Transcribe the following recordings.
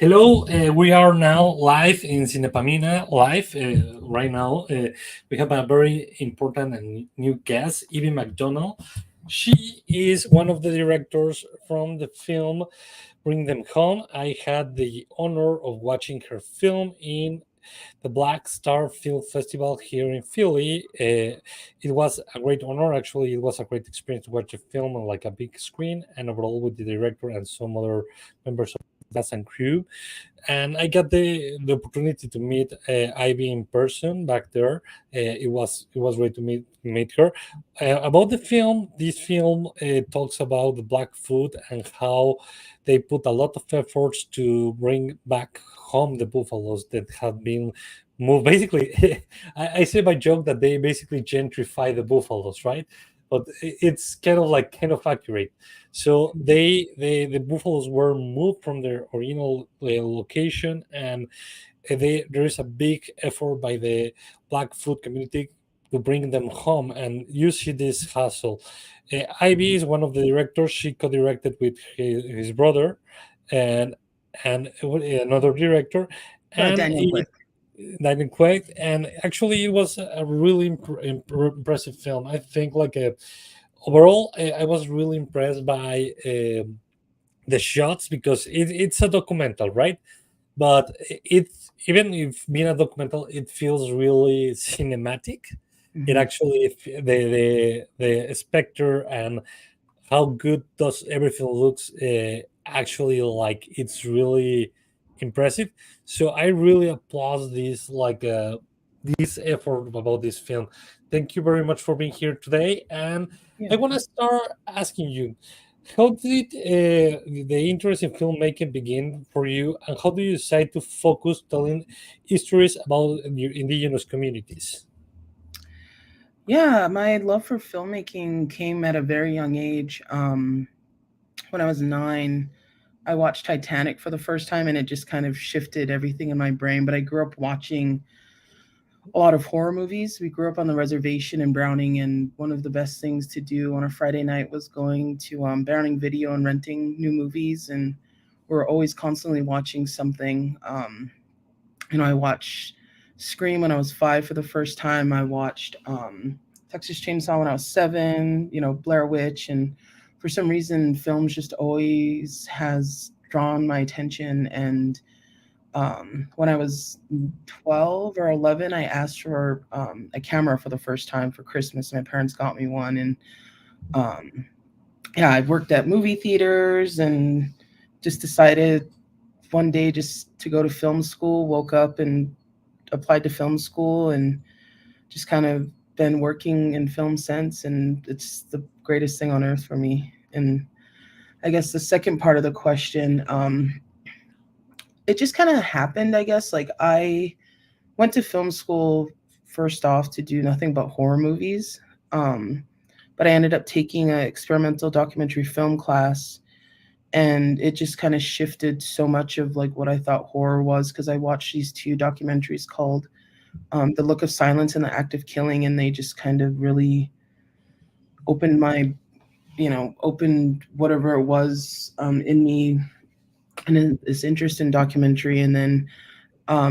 Hello, we are now live in Cinepamina live right now. We have a very important and new guest, Evie MacDonald. She is one of the directors from the film Bring Them Home. I had the honor of watching her film in the Black Star Film Festival here in Philly. It was a great honor. Actually, it was a great experience to watch a film on like a big screen and overall with the director and some other members of the cast and crew. And I got the opportunity to meet Ivy in person back there. It was great to meet her. About the film, this film talks about the Blackfoot and how they put a lot of efforts to bring back home the buffaloes that have been moved. Basically, I say by joke that they basically gentrify the buffaloes, right? But it's kind of accurate. So the buffaloes were moved from their original location, and there is a big effort by the Blackfoot community to bring them home. And you see this hustle. Ivy is one of the directors. She co-directed with his brother, and another director, and Daniel Quick. Daniel Quaid. And actually, it was a really impressive film. I think overall, I was really impressed by the shots because it's a documental, right? But it's even if being a documental, it feels really cinematic. It Mhm. actually the specter and how good does everything looks actually like it's really impressive. So I really applaud this effort about this film. Thank you very much for being here today, and I Yeah. want to start asking you, how did the interest in filmmaking begin for you, and how do you decide to focus telling histories about your indigenous communities? Yeah, my love for filmmaking came at a very young age. When I was 9, I watched Titanic for the first time, and it just kind of shifted everything in my brain. But I grew up watching a lot of horror movies. We grew up on the reservation in Browning, and one of the best things to do on a Friday night was going to Browning Video and renting new movies. And we're always constantly watching something. I watched Scream when I was 5 for the first time. I watched Texas Chainsaw when I was 7. Blair Witch, and for some reason, films just always has drawn my attention. And when I was 12 or 11, I asked for a camera for the first time for Christmas. My parents got me one, and um, yeah, I worked at movie theaters and just decided one day just to go to film school. Woke up and applied to film school, and just kind of been working in film since. And it's the greatest thing on earth for me. And I guess the second part of the question, it just kind of happened. I guess like I went to film school first off to do nothing but horror movies. Um, but I ended up taking an experimental documentary film class, and it just kind of shifted so much of like what I thought horror was, because I watched these two documentaries called The Look of Silence and The Act of Killing, and they just kind of really opened opened whatever it was in me, and in this interest in documentary. And then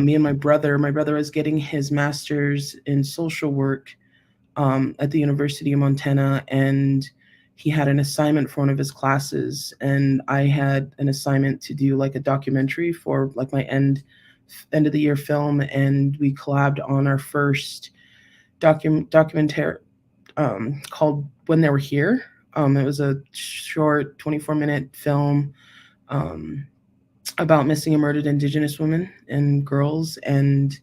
me and my brother was getting his master's in social work at the University of Montana, and he had an assignment for one of his classes, and I had an assignment to do like a documentary for like my end of the year film, and we collabed on our first documentary called When They Were Here. It was a short 24-minute film um, about missing and murdered Indigenous women and girls, and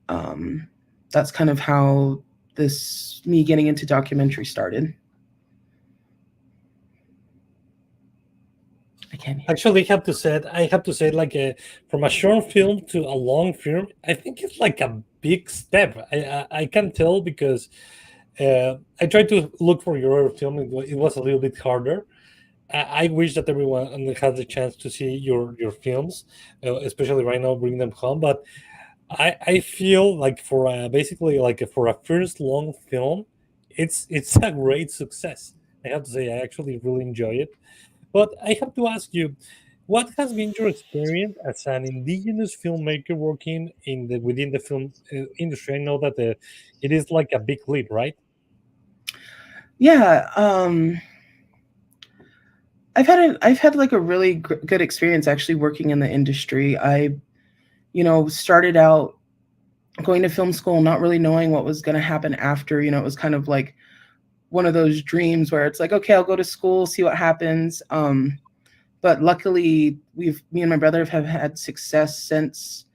um, that's kind of how this me getting into documentary started. I can't hear. Actually, I have to say, from a short film to a long film, I think it's like a big step. I can tell because I tried to look for your film. It was a little bit harder. I wish that everyone has the chance to see your films, especially right now, bring them home. But I feel like basically for a first long film, it's a great success. I have to say, I actually really enjoy it. But I have to ask you, What has been your experience as an indigenous filmmaker working in the within the film industry? I know that it is like a big leap, right? Yeah, I've had like a really good experience actually working in the industry. I started out going to film school, not really knowing what was going to happen after. It was kind of like one of those dreams where it's like, okay, I'll go to school, see what happens. But luckily, me and my brother have had success since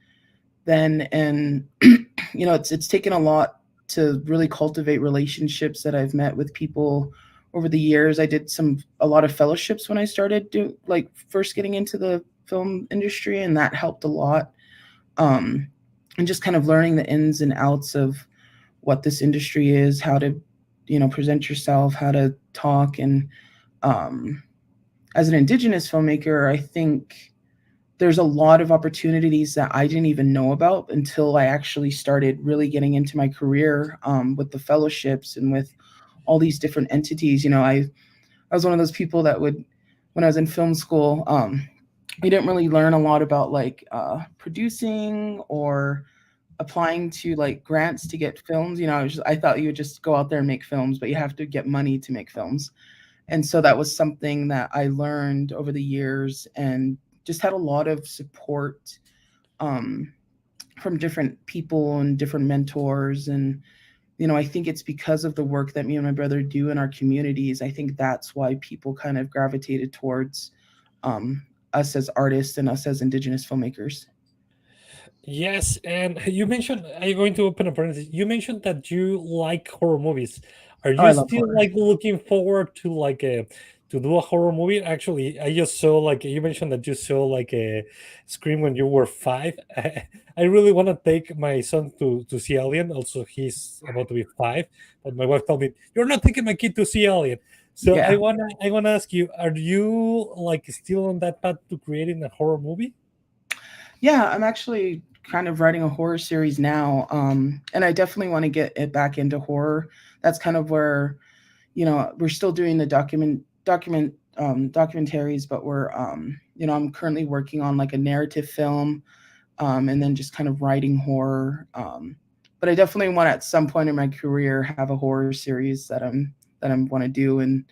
then, and it's taken a lot to really cultivate relationships that I've met with people over the years. I did a lot of fellowships when I started like first getting into the film industry, and that helped a lot. Um, and just kind of learning the ins and outs of what this industry is, how to present yourself, how to talk, and um, as an indigenous filmmaker, I think there's a lot of opportunities that I didn't even know about until I actually started really getting into my career, with the fellowships and with all these different entities. I was one of those people that would, when I was in film school, we didn't really learn a lot about like producing or applying to like grants to get films. I thought you would just go out there and make films, but you have to get money to make films. And so that was something that I learned over the years, and just had a lot of support, um, from different people and different mentors. And I think it's because of the work that me and my brother do in our communities. I think that's why people kind of gravitated towards, us as artists and us as indigenous filmmakers. Yes, and you mentioned, I'm going to open a parenthesis. You mentioned that you like horror movies. Are Oh, you I love still horror. like looking forward to like to do a horror movie? Actually, I just saw like you mentioned that you saw like a Scream when you were 5. I really want to take my son to see Alien. Also, he's about to be 5, but my wife told me you're not taking my kid to see Alien. So Yeah. I wanna ask you, are you like still on that path to creating a horror movie? Yeah, I'm actually kind of writing a horror series now. And I definitely want to get it back into horror. That's kind of where, we're still doing the documentaries, but I'm currently working on like a narrative film, and then just kind of writing horror. But I definitely want at some point in my career have a horror series that I want to do, and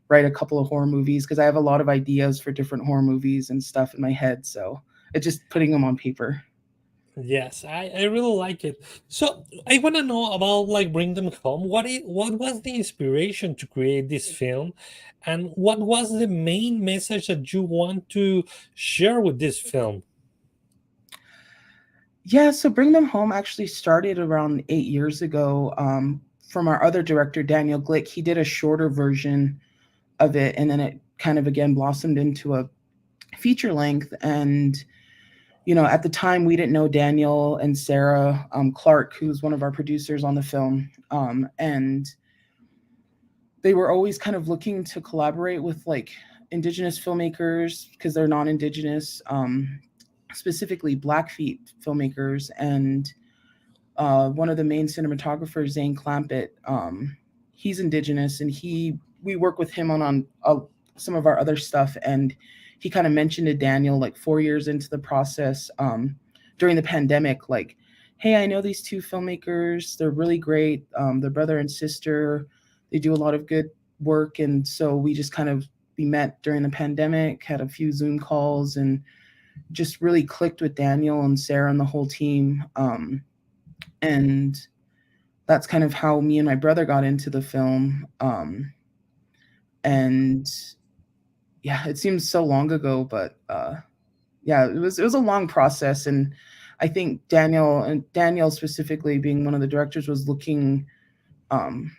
write a couple of horror movies, because I have a lot of ideas for different horror movies and stuff in my head. So it's just putting them on paper. Yes, I really like it. So I want to know about like Bring Them Home. What was the inspiration to create this film, and what was the main message that you want to share with this film? Yeah, so Bring Them Home actually started around 8 years ago, from our other director, Daniel Glick. He did a shorter version of it, and then it kind of again blossomed into a feature length. And, at the time, we didn't know Daniel and Sarah, Clark, who's one of our producers on the film. And they were always kind of looking to collaborate with like indigenous filmmakers, because they're non-indigenous, specifically Blackfeet filmmakers. And one of the main cinematographers, Zane Clampett, he's indigenous, and we work with him on some of our other stuff. And he kind of mentioned to Daniel like 4 years into the process, during the pandemic, like, hey, I know these two filmmakers, they're really great, they're brother and sister, they do a lot of good work. And so we met during the pandemic, had a few Zoom calls, and just really clicked with Daniel and Sarah and the whole team. And that's kind of how me and my brother got into the film. And yeah, it seems so long ago, but yeah, it was a long process. And I think Daniel specifically, being one of the directors, was um,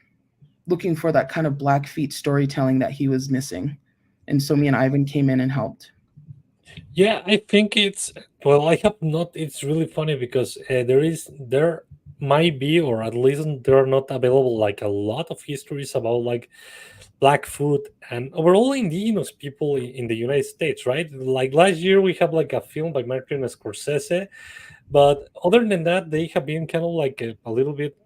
looking for that kind of Blackfeet storytelling that he was missing. And so me and Ivan came in and helped. Yeah, I think it's well. I have not. It's really funny because there might be, or at least there are not available like a lot of histories about like Blackfoot and overall indigenous people in the United States, right? Like last year, we have like a film by Martin Scorsese, but other than that, they have been kind of like a little bit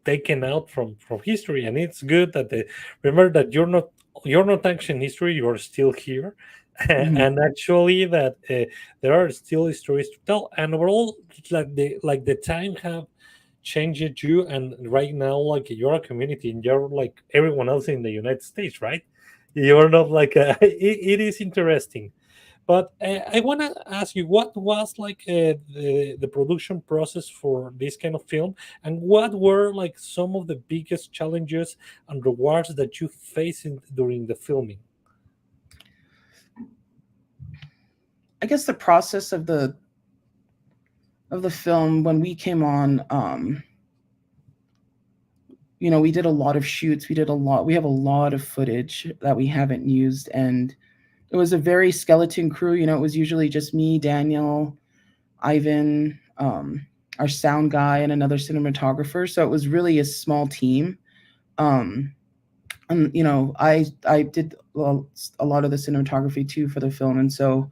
taken out from history, and it's good that they remember that you're not ancient history, you're still here. Mhm. and actually that there are still stories to tell, and overall like the time have changed you, and right now like you're a community and you're like everyone else in the United States, right? You're not like it is interesting. But I want to ask you, what was like the production process for this kind of film, and what were like some of the biggest challenges and rewards that you faced during the filming? I guess the process of the film when we came on, we did a lot of shoots. We have a lot of footage that we haven't used, and it was a very skeleton crew. It was usually just me, Daniel, Ivan, our sound guy, and another cinematographer. So it was really a small team. Um, and I did a lot of the cinematography too for the film, and so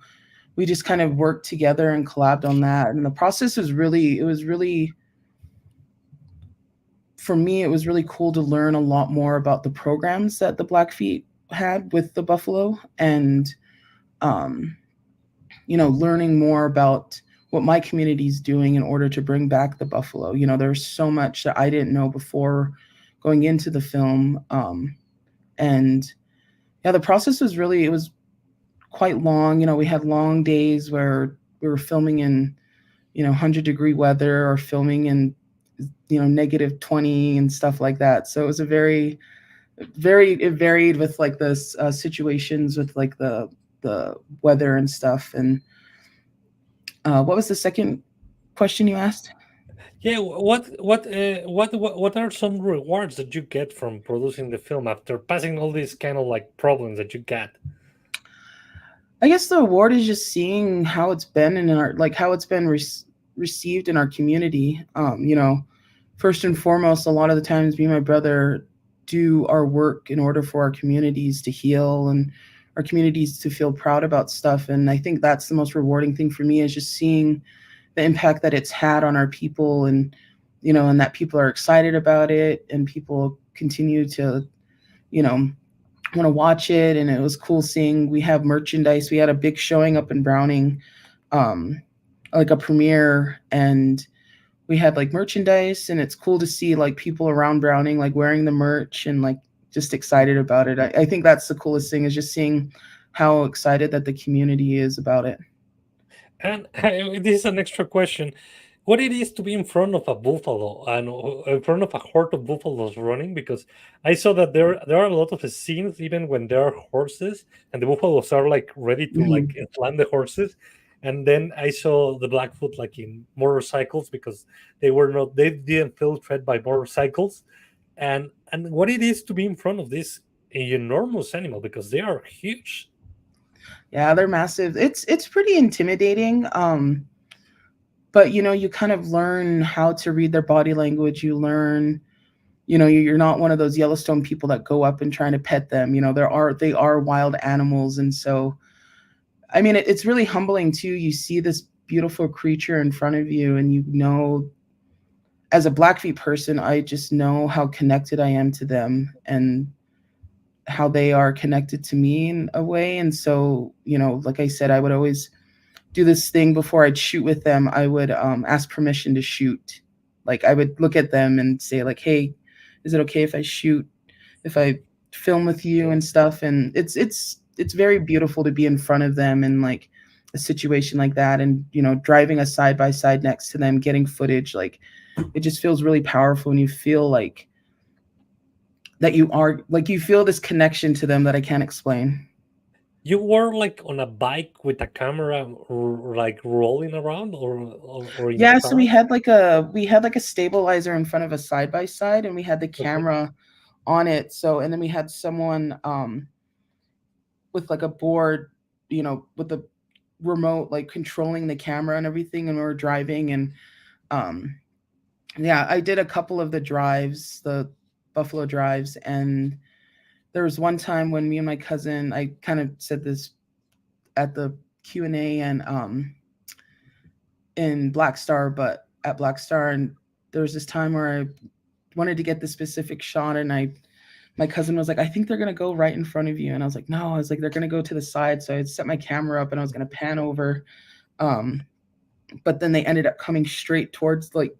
we just kind of worked together and collabed on that. And the process was really, it was really, for me, it was really cool to learn a lot more about the programs that the Blackfeet had with the buffalo, and um, learning more about what my community is doing in order to bring back the buffalo. There's so much that I didn't know before going into the film. And yeah, the process was really, it was quite long. We had long days where we were filming in, 100-degree weather, or filming in, negative 20 and stuff like that. So it was a it varied with like the situations with like the weather and stuff. And what was the second question you asked? Yeah, what are some rewards that you get from producing the film after passing all these kind of like problems that you got? I guess the award is just seeing how it's been in our, like how it's been received in our community. First and foremost, a lot of the times me and my brother do our work in order for our communities to heal and our communities to feel proud about stuff. And I think that's the most rewarding thing for me, is just seeing the impact that it's had on our people, and and that people are excited about it, and people continue to you know want to watch it. And it was cool seeing we have merchandise. We had a big showing up in Browning, um, like a premiere, and we had like merchandise, and it's cool to see like people around Browning like wearing the merch and like just excited about it. I think that's the coolest thing, is just seeing how excited that the community is about it. And this is an extra question. What it is to be in front of a buffalo and in front of a herd of buffaloes running? Because I saw that there are a lot of scenes even when there are horses and the buffaloes are like ready to like Mhm. slam the horses. And then I saw the Blackfoot like in motorcycles because they didn't feel threatened by motorcycles. And what it is to be in front of this enormous animal because they are huge. Yeah, they're massive. It's pretty intimidating. But you kind of learn how to read their body language. You learn, you're not one of those Yellowstone people that go up and trying to pet them. They are wild animals, and so I mean, it's really humbling too. You see this beautiful creature in front of you, and as a Blackfeet person, I just know how connected I am to them, and how they are connected to me in a way. And so, like I said, I would always do this thing before I'd shoot with them. I would ask permission to shoot. Like I would look at them and say like, "Hey, is it okay if I shoot? If I film with you and stuff?" And it's very beautiful to be in front of them in like a situation like that, and driving a side by side next to them, getting footage. Like it just feels really powerful, and you feel like that you feel this connection to them that I can't explain. You were like on a bike with a camera, like rolling around, or in a Yeah, so car. we had like a stabilizer in front of a side by side, and we had the Okay. camera on it. So, and then we had someone with like a board, with the remote, like controlling the camera and everything, and we were driving. And um yeah, I did a couple of the drives, the buffalo drives. And there was one time when me and my cousin, I kind of said this at the Q&A, and in Black Star, but at Black Star. And there was this time where I wanted to get the specific shot, and I my cousin was like, I think they're gonna go right in front of you, and I was like, no, I was like, they're gonna go to the side. So I set my camera up and I was gonna pan over, um, but then they ended up coming straight towards like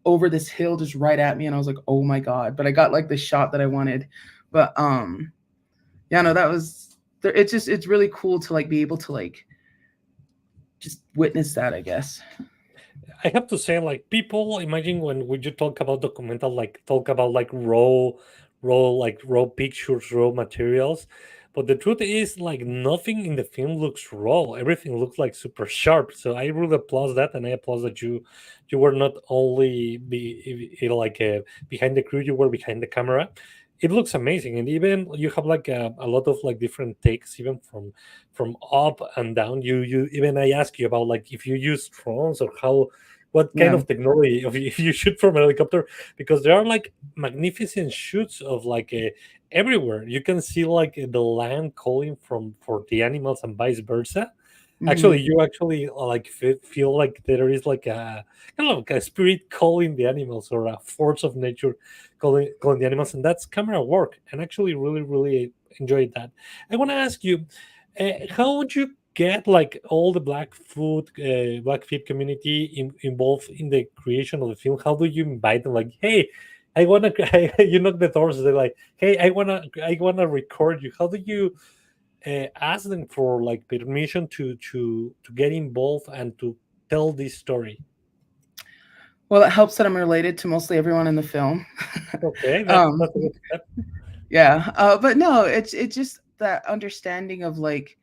over this hill just right at me, and I was like, oh my god. But I got like the shot that I wanted. But yeah, no, that was it's just it's really cool to like be able to like just witness that, I guess. I have to say, like, people imagine when you talk about documental, like talk about like raw pictures, raw materials. But the truth is, like, nothing in the film looks raw. Everything looks like super sharp. So I really applaud that, and I applaud that you were not only like behind the crew, you were behind the camera. It looks amazing, and even you have like a lot of like different takes, even from up and down. You even I ask you about like if you use drones or how what kind Yeah. of technology if you shoot from a helicopter, because there are like magnificent shoots of like everywhere you can see like the land calling from for the animals and vice versa. Actually, Hmm. you actually like feel like there is like a kind of like a spirit calling the animals or a force of nature calling the animals, and that's camera work. And actually, really enjoyed that. I want to ask you, how would you get like all the Blackfeet community involved in the creation of the film? How do you invite them? Like, hey, I wanna, you knock the doors. They're like, hey, I wanna record you. How do you ask them for like permission to get involved and to tell this story? Well, it helps that I'm related to mostly everyone in the film. Okay, um, that's a good step. yeah, but no, it's just that understanding of like,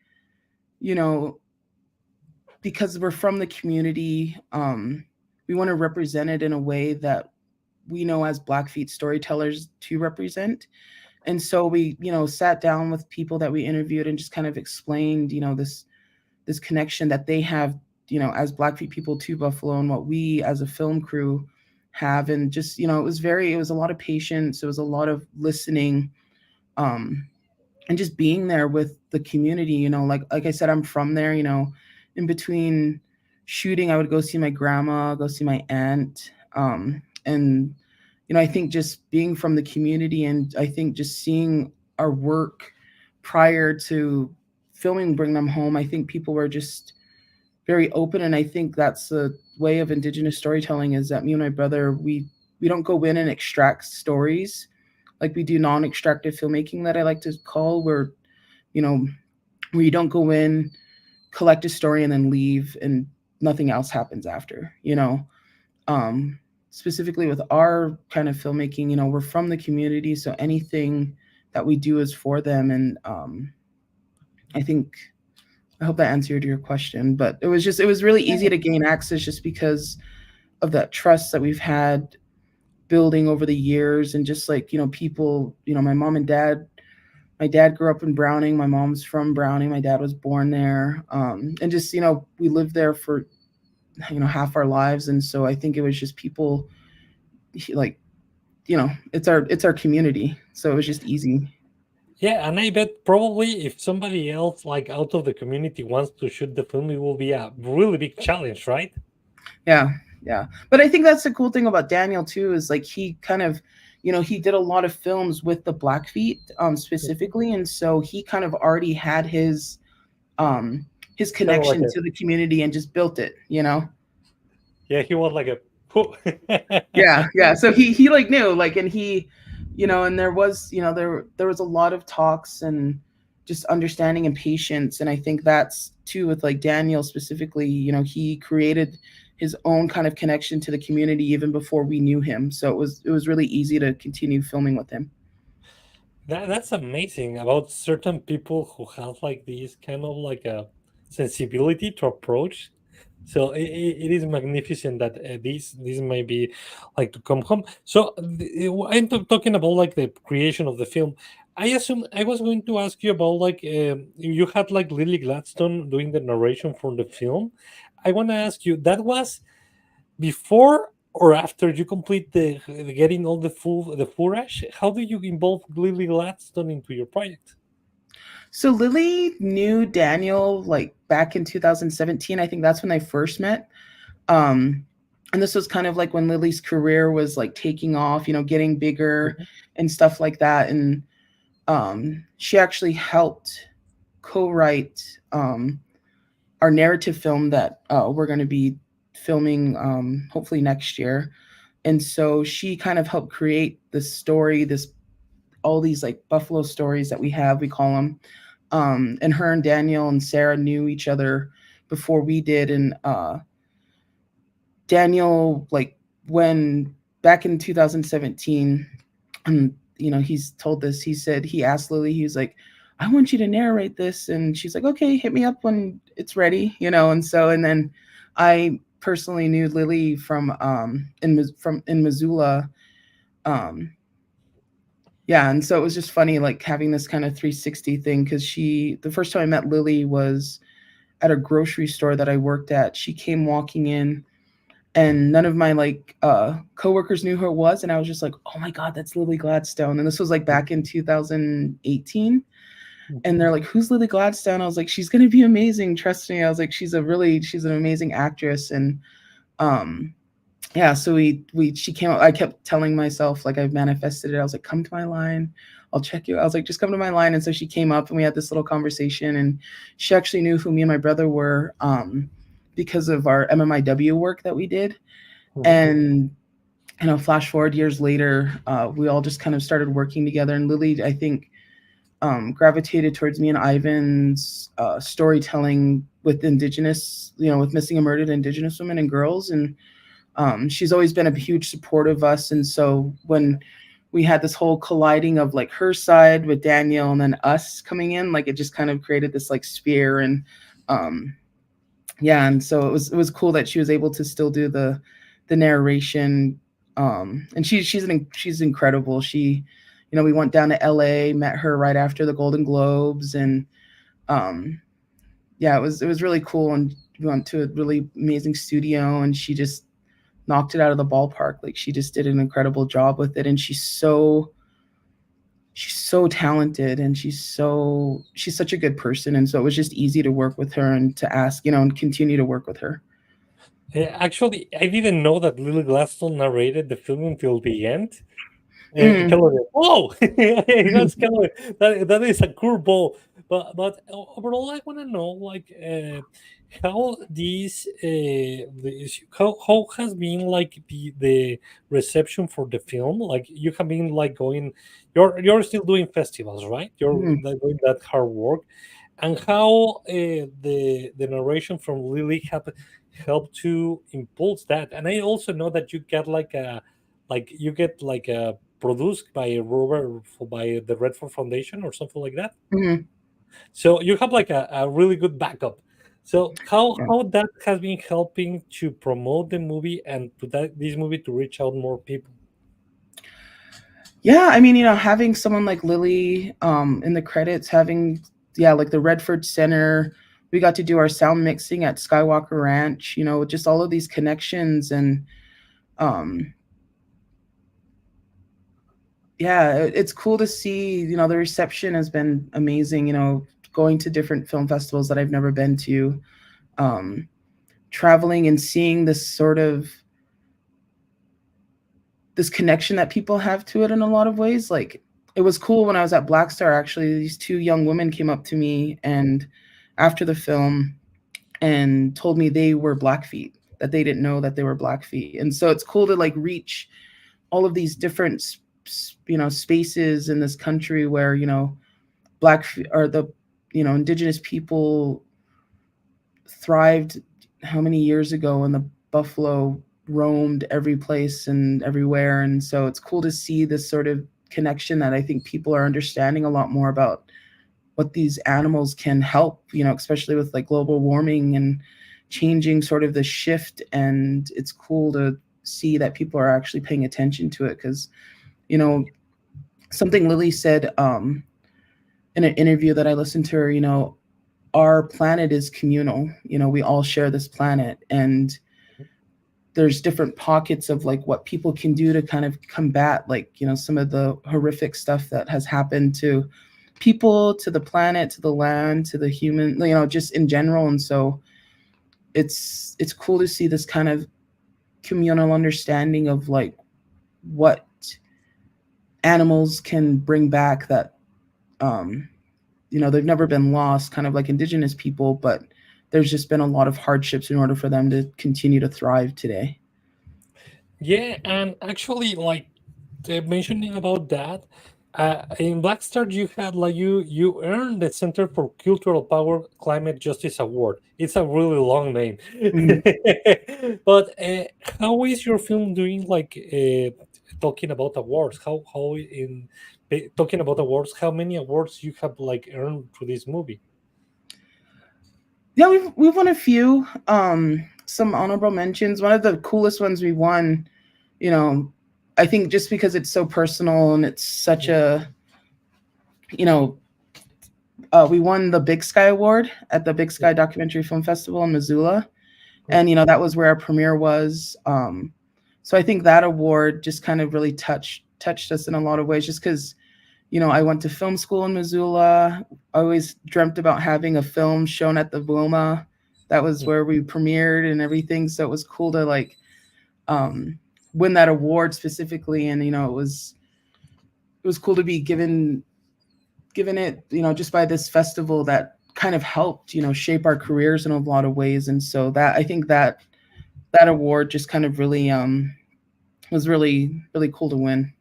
you know, because we're from the community, we want to represent it in a way that we know as Blackfeet storytellers to represent. And so we, sat down with people that we interviewed and just kind of explained, this connection that they have, as Blackfeet people to Buffalo, and what we as a film crew have. And just, it was a lot of patience, it was a lot of listening, um, and just being there with the community. Like I said, I'm from there. In between shooting, I would go see my grandma, go see my aunt, and I think just being from the community, and I think just seeing our work prior to filming Bring Them Home, I think people were just very open. And I think that's the way of Indigenous storytelling, is that me and my brother, we don't go in and extract stories like we do non-extractive filmmaking, that I like to call, you know where you don't go in, collect a story, and then leave, and nothing else happens after. Um, Specifically with our kind of filmmaking, we're from the community, so anything that we do is for them. And I think, I hope that answered your question. But it was really easy to gain access just because of that trust that we've had building over the years. And just like, people, my mom and dad, my dad grew up in Browning, my mom's from Browning, my dad was born there. And just, we lived there for, half our lives. And so I think it was just people, like, it's our community, so it was just easy. Yeah, and I bet probably if somebody else like out of the community wants to shoot the film, it will be a really big challenge, right? Yeah, yeah. But I think that's the cool thing about Daniel too, is like he kind of, he did a lot of films with the Blackfeet, specifically, and so he kind of already had his Kind of like connection a to the community and just built it. yeah, he was like a Yeah, yeah. So he like knew, like, and he, and there was, there was a lot of talks and just understanding and patience. And I think that's too with like Daniel specifically. He created his own kind of connection to the community even before we knew him. So it was really easy to continue filming with him. that's amazing about certain people who have like this kind of like a sensibility to approach. So it is magnificent that this may be like to come home. So I'm talking about like the creation of the film. I assume I was going to ask you about like you had like Lily Gladstone doing the narration for the film. I want to ask you, that was before or after you complete the getting all the footage? How do you involve Lily Gladstone into your project? So Lily knew Daniel like back in 2017. I think that's when they first met. Um, and this was kind of like when Lily's career was like taking off, getting bigger Mhm. and stuff like that. And She actually helped co-write our narrative film that we're going to be filming hopefully next year. And so she kind of helped create this story, this all these like buffalo stories that we have, we call them. And her and Daniel and Sarah knew each other before we did. And Daniel, like when back in 2017, he's told this. He said he asked Lily. He was like, "I want you to narrate this," and she's like, "Okay, hit me up when it's ready," And so, and then I personally knew Lily from in Missoula. Um, yeah, and so it was just funny, like having this kind of 360 thing because the first time I met Lily was at a grocery store that I worked at. She came walking in and none of my like coworkers knew who it was, and I was just like, "Oh my god, that's Lily Gladstone." And this was like back in 2018, and they're like, "Who's Lily Gladstone?" I was like, "She's gonna be amazing, trust me." I was like, she's an amazing actress. And um yeah, so she came up. I kept telling myself, like, I've manifested it. I was like, "Come to my line, I'll check you." I was like, "Just come to my line." And so she came up and we had this little conversation, and she actually knew who me and my brother were because of our MMIW work that we did. And flash forward years later, we all just kind of started working together. And Lily, I think, gravitated towards me and Ivan's storytelling with Indigenous, with missing and murdered Indigenous women and girls. And she's always been a huge support of us. And so when we had this whole colliding of like her side with Daniel and then us coming in, like it just kind of created this like sphere. And yeah, and so it was cool that she was able to still do the narration. And she's incredible. She, we went down to LA, met her right after the Golden Globes. And yeah, it was really cool. And we went to a really amazing studio, and she just knocked it out of the ballpark. Like she just did an incredible job with it. And she's so talented, and she's such a good person. And so it was just easy to work with her and to ask, and continue to work with her. Actually, I didn't know that Lily Gladstone narrated the film until the end. Mm. Kind of like, whoa, that's kind of that is a curveball. But overall, I want to know like how how has been like the reception for the film. Like you have been like going, you're still doing festivals, right? You're Mm. like doing that hard work, and how the narration from Lily have helped to impulse that. And I also know that you get like you get like a produced by Robert by the Redford Foundation or something like that. Mm. So you have like a really good backup. So Yeah. how that has been helping to promote the movie and to this movie to reach out more people. Yeah, I mean, having someone like Lily in the credits, having, yeah, like the Redford Center, we got to do our sound mixing at Skywalker Ranch, just all of these connections. And um yeah, it's cool to see, the reception has been amazing, going to different film festivals that I've never been to, um traveling and seeing this connection that people have to it in a lot of ways. Like it was cool when I was at Black Star, actually, these two young women came up to me and after the film and told me they were Blackfeet, that they didn't know that they were Blackfeet. And so it's cool to like reach all of these different spaces in this country where black or the indigenous people thrived how many years ago, and the buffalo roamed every place and everywhere. And so it's cool to see this sort of connection that I think people are understanding a lot more about what these animals can help, especially with like global warming and changing sort of the shift. And it's cool to see that people are actually paying attention to it because, something Lily said in an interview that I listened to her, our planet is communal. We all share this planet, and there's different pockets of like what people can do to kind of combat like some of the horrific stuff that has happened to people, to the planet, to the land, to the human, just in general. And so it's cool to see this kind of communal understanding of like what animals can bring back that um, they've never been lost, kind of like Indigenous people, but there's just been a lot of hardships in order for them to continue to thrive today. Yeah, and actually, like mentioning about that, in Black Star, you had like you earned the Center for Cultural Power Climate Justice Award. It's a really long name, Mhm. but how is your film doing? Like talking about awards, how in talking about awards, how many awards you have like earned for this movie? Yeah, we've won a few. Some honorable mentions. One of the coolest ones we won, you know, I think just because it's so personal and it's such Mhm. a, you know, we won the Big Sky Award at the Big Sky Documentary Film Festival in Missoula, and that was where our premiere was. So I think that award just kind of really touched us in a lot of ways, just because I went to film school in Missoula. I always dreamt about having a film shown at the Wilma. That was where we premiered and everything. So it was cool to like um, win that award specifically, and it was cool to be given it, just by this festival that kind of helped, shape our careers in a lot of ways. And so that I think that award just kind of really was really really cool to win.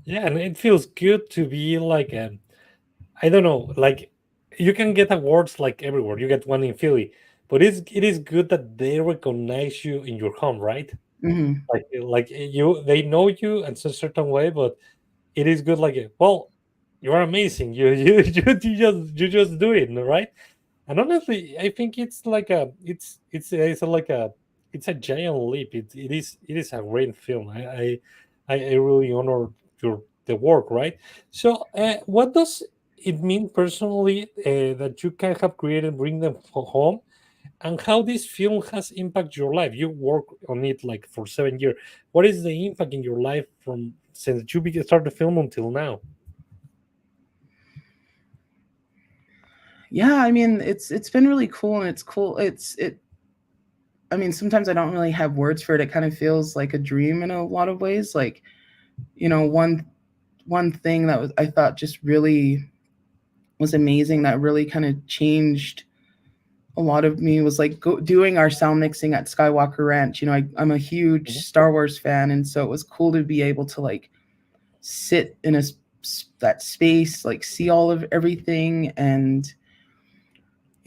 Yeah, and it feels good to be like I don't know, like you can get awards like everywhere. You get one in Philly, but it is good that they recognize you in your home, right? Hmm. Like you, they know you in a certain way, but it is good. Like, well, you are amazing. You just do it, right? And honestly, I think it's like it's a giant leap. It is a great film. I really honor the work, right? So, what does it mean personally that you can have created, bring them home, and how this film has impacted your life? You work on it like for 7 years. What is the impact in your life from since you started the film until now? Yeah, I mean, it's been really cool, and it's cool. I mean, sometimes I don't really have words for it. It kind of feels like a dream in a lot of ways. Like, one thing that was I thought just really was amazing, that really kind of changed a lot of me, was like doing our sound mixing at Skywalker Ranch. I'm a huge Mhm. Star Wars fan, and so it was cool to be able to like sit in that space, like see all of everything. And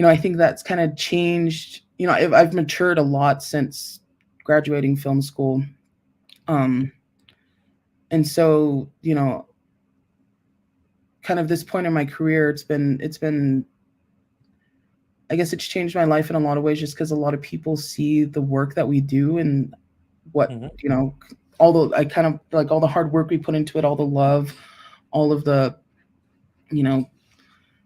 I think that's kind of changed. I've matured a lot since graduating film school. Um, and so, kind of this point in my career, it's been I guess it's changed my life in a lot of ways, just because a lot of people see the work that we do, and what, Mhm. all the I kind of like all the hard work we put into it, all the love, all of the, you know,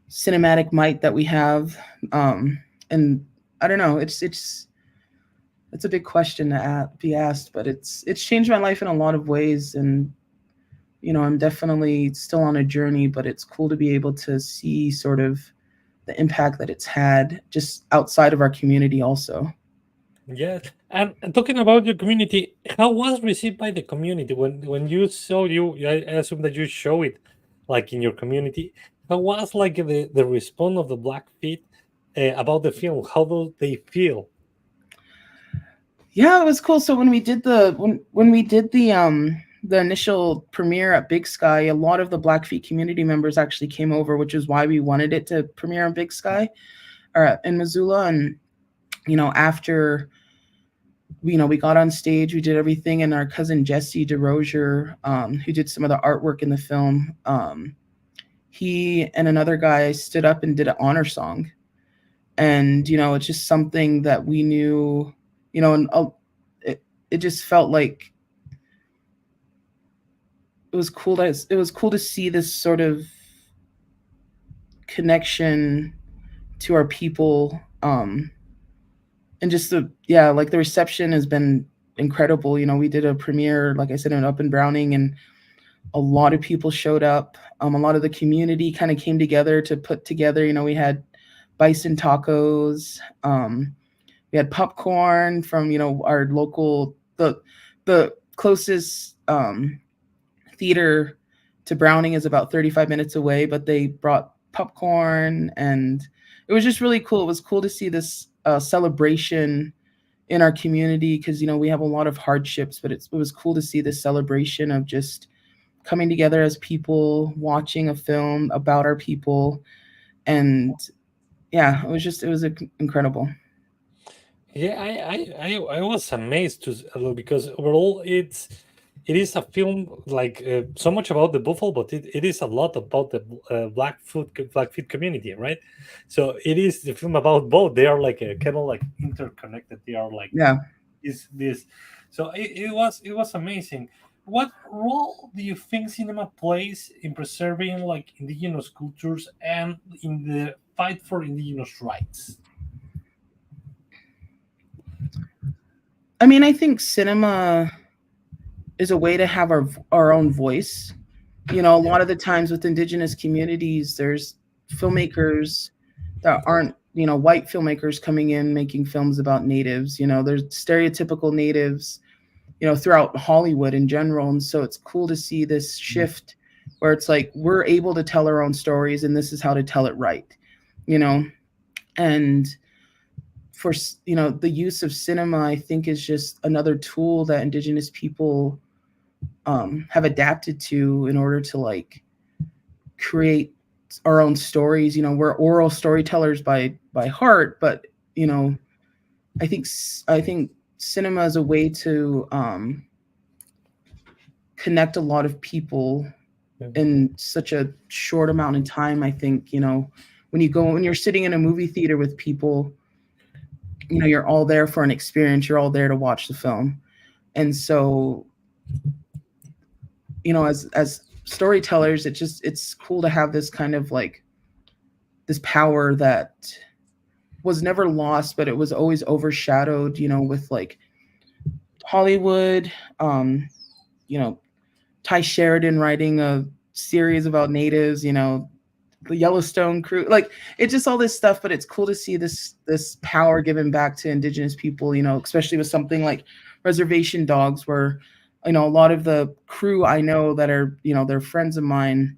cinematic might that we have. And I don't know, it's a big question to be asked, but it's changed my life in a lot of ways. And I'm definitely still on a journey, but it's cool to be able to see sort of the impact that it's had just outside of our community also. Yes, and talking about your community, how was received by the community when you saw you? I assume that you show it, like in your community. How was like the response of the Blackfeet about the film? How do they feel? Yeah, it was cool. So when we did the initial premiere at Big Sky, a lot of the Blackfeet community members actually came over, which is why we wanted it to premiere on Big Sky, or in Missoula. And after we got on stage, we did everything, and our cousin Jesse DeRozier, who did some of the artwork in the film, he and another guy stood up and did an honor song. And it's just something that we knew, and it just felt like it was cool to see this sort of connection to our people. And just like the reception has been incredible. We did a premiere, like I said, in Up and Browning, and a lot of people showed up. A lot of the community kind of came together to put together. We had bison tacos. We had popcorn from our local, the closest theater to Browning is about 35 minutes away, but they brought popcorn, and it was just really cool. It was cool to see this celebration in our community because we have a lot of hardships, but it was cool to see this celebration of just coming together as people, watching a film about our people, and yeah, it was incredible. Yeah, I was amazed because overall it is a film like so much about the buffalo, but it is a lot about the Blackfoot community, right? So it is the film about both. They are like kind of like interconnected. They are like Yeah. is this. So it was amazing. What role do you think cinema plays in preserving like indigenous cultures and in the fight for indigenous rights? I mean, I think cinema is a way to have our own voice. A Yeah. lot of the times with indigenous communities, there's filmmakers that aren't, white filmmakers coming in making films about natives. There's stereotypical natives, throughout Hollywood in general. And so it's cool to see this shift where it's like we're able to tell our own stories and this is how to tell it right, you know? And for, the use of cinema, I think is just another tool that indigenous people have adapted to in order to like create our own stories. We're oral storytellers by heart, but I think cinema is a way to connect a lot of people in such a short amount of time. I think when you're sitting in a movie theater with people, you're all there for an experience. You're all there to watch the film, and so as storytellers, it's cool to have this kind of like this power that was never lost, but it was always overshadowed, with like Hollywood, you know, Ty Sheridan writing a series about natives, the Yellowstone crew, like it's just all this stuff, but it's cool to see this power given back to indigenous people, especially with something like Reservation Dogs, where a lot of the crew I know that are, they're friends of mine,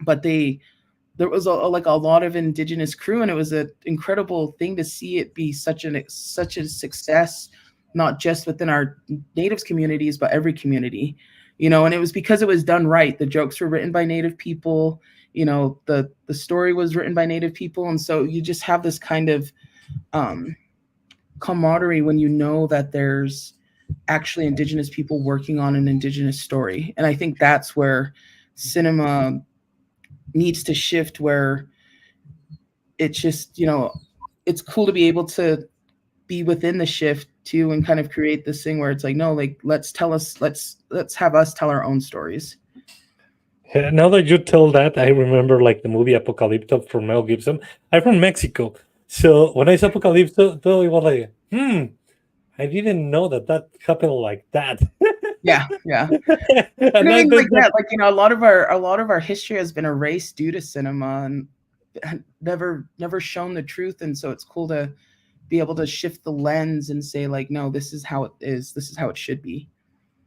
but there was like a lot of indigenous crew, and it was an incredible thing to see it be such a success, not just within our natives communities but every community. And it was because it was done right. The jokes were written by native people, the story was written by native people, and so you just have this kind of um camaraderie when you know that there's actually indigenous people working on an indigenous story. And I think that's where cinema needs to shift, where it's just it's cool to be able to be within the shift too, and kind of create this thing where it's like, no, like let's have us tell our own stories. Now that you tell that, I remember like the movie Apocalypto from Mel Gibson. I'm from Mexico, so when I saw Apocalypto, it was like, I didn't know that happened like that. Yeah, yeah. And I that, mean, that, like that that, like a lot of our history has been erased due to cinema, and never shown the truth. And so it's cool to be able to shift the lens and say like, no, this is how it is, this is how it should be.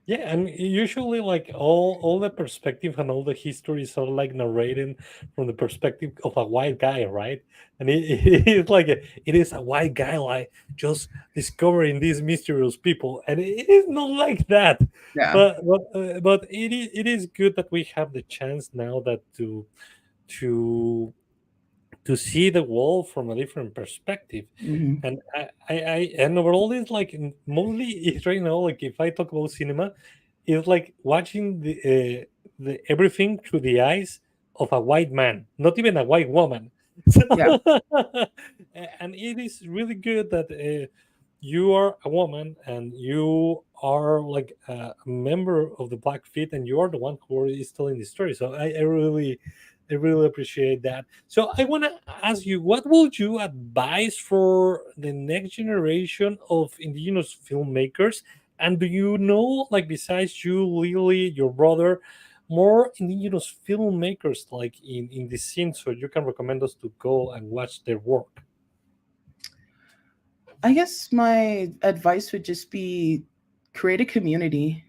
Yeah, and usually like all the perspective and all the histories are like narrated from the perspective of a white guy, right? And it's like it is a white guy like just discovering these mysterious people, and it is not like that. Yeah. But it is good that we have the chance now that to to see the world from a different perspective. Hmm. And and overall it's like mostly it's right now like if I talk about cinema, it's like watching the everything through the eyes of a white man, not even a white woman. So, Yeah. and it is really good that you are a woman and you are like a member of the Blackfeet and you are the one who is telling the story. So I really appreciate that. So I want to ask you, what would you advise for the next generation of indigenous filmmakers? And do you know, like besides you, Lily, your brother, more indigenous filmmakers like in the scene, so you can recommend us to go and watch their work? I guess my advice would just be create a community,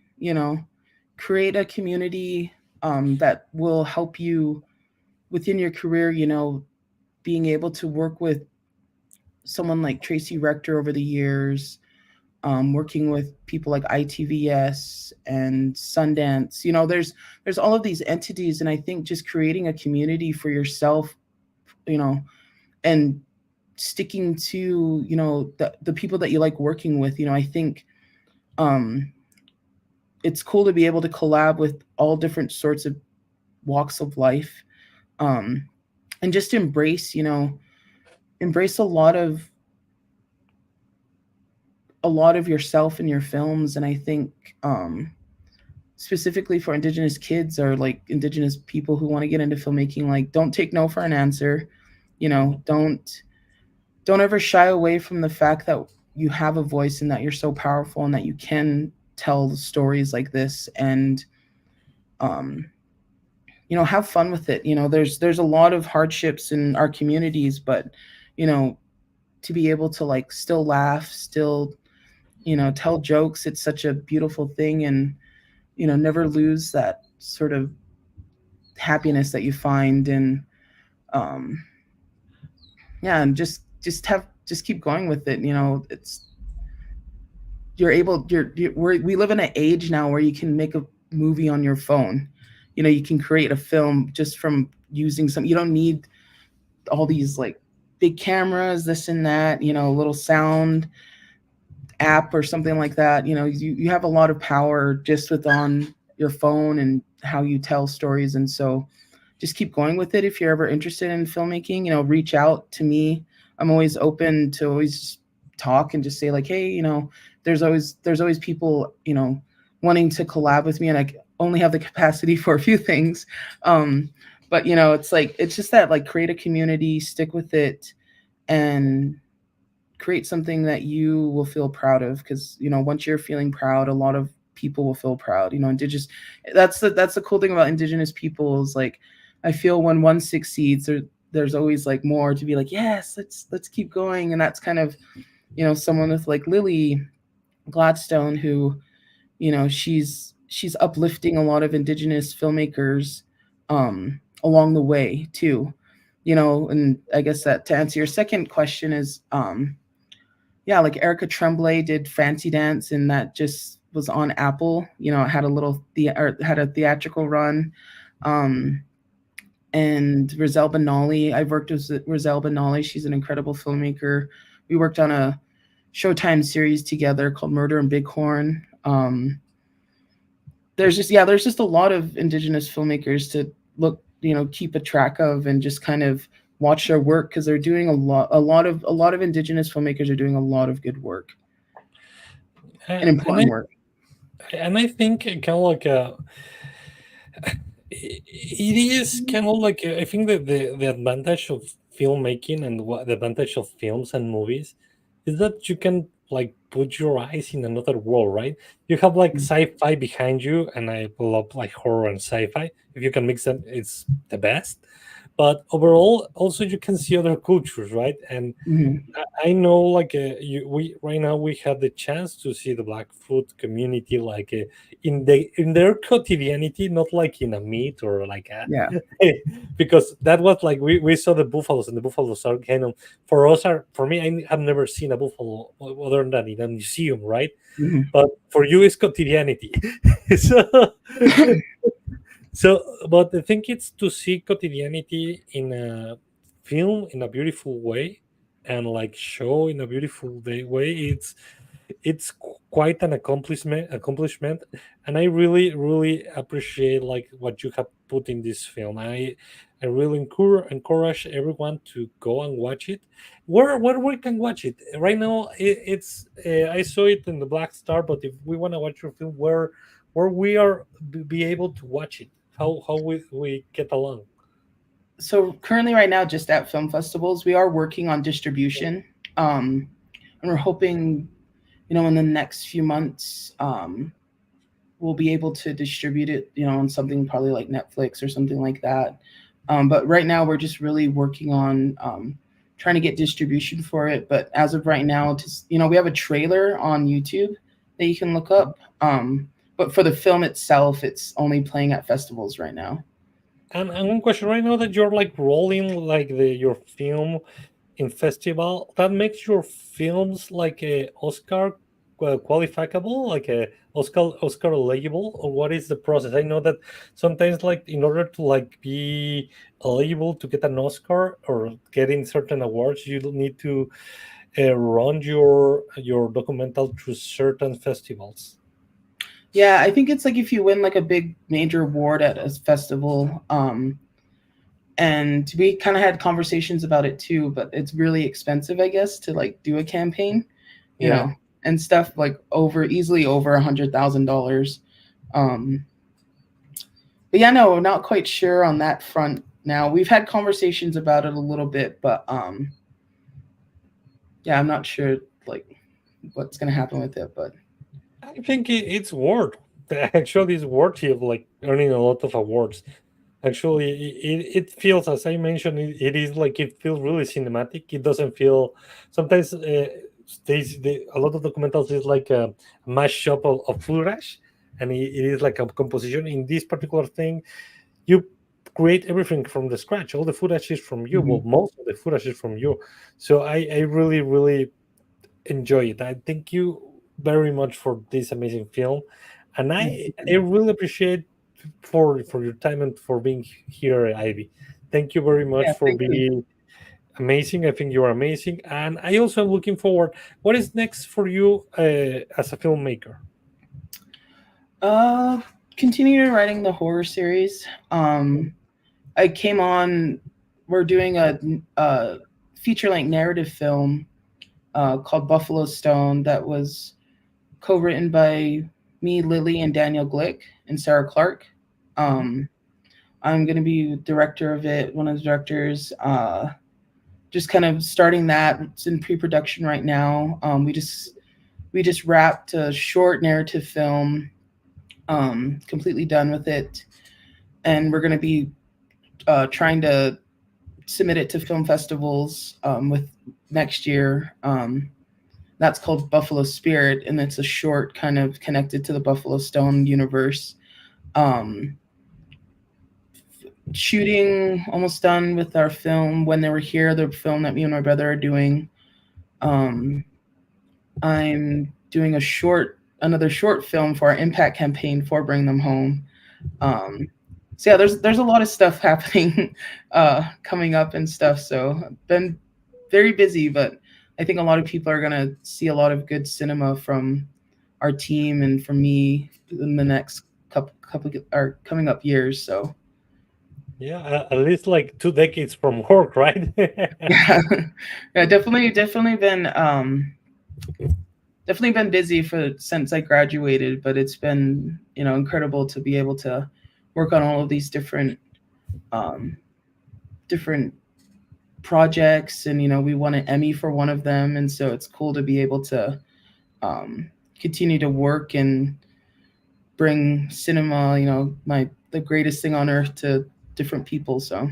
create a community that will help you within your career, being able to work with someone like Tracy Rector over the years, working with people like ITVS and Sundance. There's all of these entities, and I think just creating a community for yourself, and sticking to the people that you like working with. I think um, it's cool to be able to collab with all different sorts of walks of life, um, and just embrace a lot of yourself in your films. And I think specifically for Indigenous kids or like Indigenous people who want to get into filmmaking, like don't take no for an answer. Don't ever shy away from the fact that you have a voice and that you're so powerful and that you can tell stories like this. And um, have fun with it. There's a lot of hardships in our communities, but you know to be able to like still laugh, still tell jokes, it's such a beautiful thing. And never lose that sort of happiness that you find. And um yeah, and just keep going with it. It's you're able you're we live in an age now where you can make a movie on your phone. You can create a film just from using some. You don't need all these like big cameras, this and that, a little sound app or something like that. You have a lot of power just with on your phone and how you tell stories. And so just keep going with it. If you're ever interested in filmmaking, reach out to me. I'm always open to always talk and just say like, hey, there's always people, wanting to collab with me, and I only have the capacity for a few things. But it's just that, like, create a community, stick with it, and create something that you will feel proud of. Because once you're feeling proud, a lot of people will feel proud. Indigenous. That's the cool thing about Indigenous people is like, I feel when one succeeds, there's always like more to be like, yes, let's keep going. And that's kind of someone with like Lily Gladstone, who she's uplifting a lot of Indigenous filmmakers along the way too. And I guess that to answer your second question is yeah, like Erica Tremblay did Fancy Dance, and that just was on Apple. It had had a theatrical run. Um, and Rizal Benali, I've worked with Rizal Benali. She's an incredible filmmaker. We worked on a Showtime series together called Murder in Bighorn. There's just a lot of Indigenous filmmakers to look, keep a track of, and just kind of watch their work, because they're doing a lot of Indigenous filmmakers are doing a lot of good work and and important work. I think kind of like it is kind of like I think that the advantage of filmmaking and what the advantage of films and movies is that you can like put your eyes in another world, right? You have like sci-fi behind you, and I love like horror and sci-fi. If you can mix them, it's the best. But overall, also you can see other cultures, right? And Mhm. I know, like we right now we have the chance to see the Blackfoot community, like in their quotidianity, not like in a meet or like a, Yeah. because that was like we saw the buffaloes, and the buffaloes are kind of for us are for me. I have never seen a buffalo other than in a museum, right? Mhm. But for you, it's quotidianity. so so, but I think it's to see quotidianity in a film in a beautiful way, and like show in a beautiful way. It's quite an accomplishment, and I really appreciate like what you have put in this film. I really encourage everyone to go and watch it. Where we can watch it right now? It's I saw it in the Black Star, but if we want to watch your film, where we are be able to watch it, how we get along. So currently, right now, just at film festivals, we are working on distribution, um, and we're hoping, in the next few months, we'll be able to distribute it, on something probably like Netflix or something like that. But right now, we're just really working on trying to get distribution for it. But as of right now, we have a trailer on YouTube that you can look up. but for the film itself, it's only playing at festivals right now. And one question right now that you're like rolling like your film in festival, that makes your films like a Oscar qualifiable, like a Oscar eligible, or what is the process? I know that sometimes like in order to like be eligible to get an Oscar or getting certain awards, you need to run your documental through certain festivals. Yeah, I think it's like if you win like a big major award at a festival, and we kind of had conversations about it too, but it's really expensive, I guess, to like do a campaign, you Yeah. know, and stuff like easily over $100,000. But yeah, no, not quite sure on that front now. We've had conversations about it a little bit, but yeah, I'm not sure like what's gonna happen with it, but I think it's worth. Actually, it's worthy of like earning a lot of awards. Actually, it feels, as I mentioned, it is like it feels really cinematic. It doesn't feel sometimes. A lot of documentals is like a mashup of footage, and it is like a composition. In this particular thing, you create everything from the scratch. All the footage is from you. Well, most of the footage is from you. So I really, really enjoy it. I thank you very much for this amazing film, and I really appreciate for your time and for being here, Ivy. Thank you very much yeah, for thank you. being amazing. I think you are amazing, and I also am looking forward. What is next for you as a filmmaker? Continue writing the horror series. I came on. We're doing a feature-length narrative film called Buffalo Stone that was co-written by me, Lily, and Daniel Glick and Sarah Clark. I'm going to be director of it, one of the directors. Just kind of starting that. It's in pre-production right now. We just wrapped a short narrative film, completely done with it, and we're going to be trying to submit it to film festivals with next year. That's called Buffalo Spirit, and it's a short kind of connected to the Buffalo Stone universe. Shooting almost done with our film When They Were Here, the film that me and my brother are doing. I'm doing another short film for our impact campaign for Bring Them Home. So yeah, there's a lot of stuff happening coming up and stuff. So I've been very busy, but I think a lot of people are gonna see a lot of good cinema from our team and from me in the next couple or coming up years. So yeah, at least like 2 decades from work, right? yeah, yeah, definitely been busy since I graduated, but it's been incredible to be able to work on all of these different projects, and we won an Emmy for one of them, and so it's cool to be able to continue to work and bring cinema, the greatest thing on earth to different people. So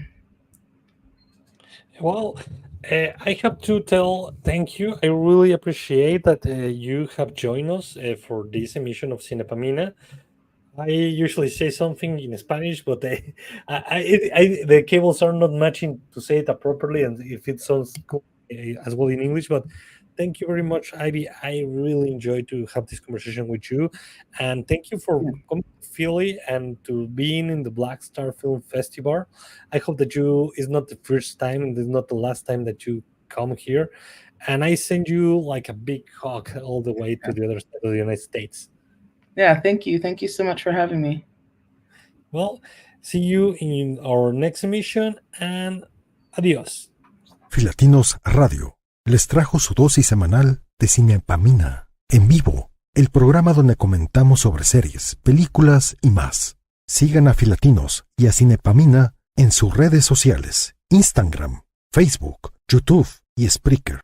Well, I have to tell thank you. I really appreciate that you have joined us for this emission of Cinepamina. I usually say something in Spanish, but the cables are not matching to say it properly, and if it sounds cool, as well in English. But thank you very much, Ivy. I really enjoyed to have this conversation with you, and thank you for coming to Philly and to being in the Black Star Film Festival. I hope that it's not the first time and it's not the last time that you come here. And I send you like a big hug all the way to the other side of the United States. Yeah, thank you so much for having me. Well, see you in our next emission, and adiós. Filatinos Radio les trajo su dosis semanal de Cinepamina en vivo, el programa donde comentamos sobre series, películas y más. Sigan a Filatinos y a Cinepamina en sus redes sociales, Instagram, Facebook, YouTube y Spreaker.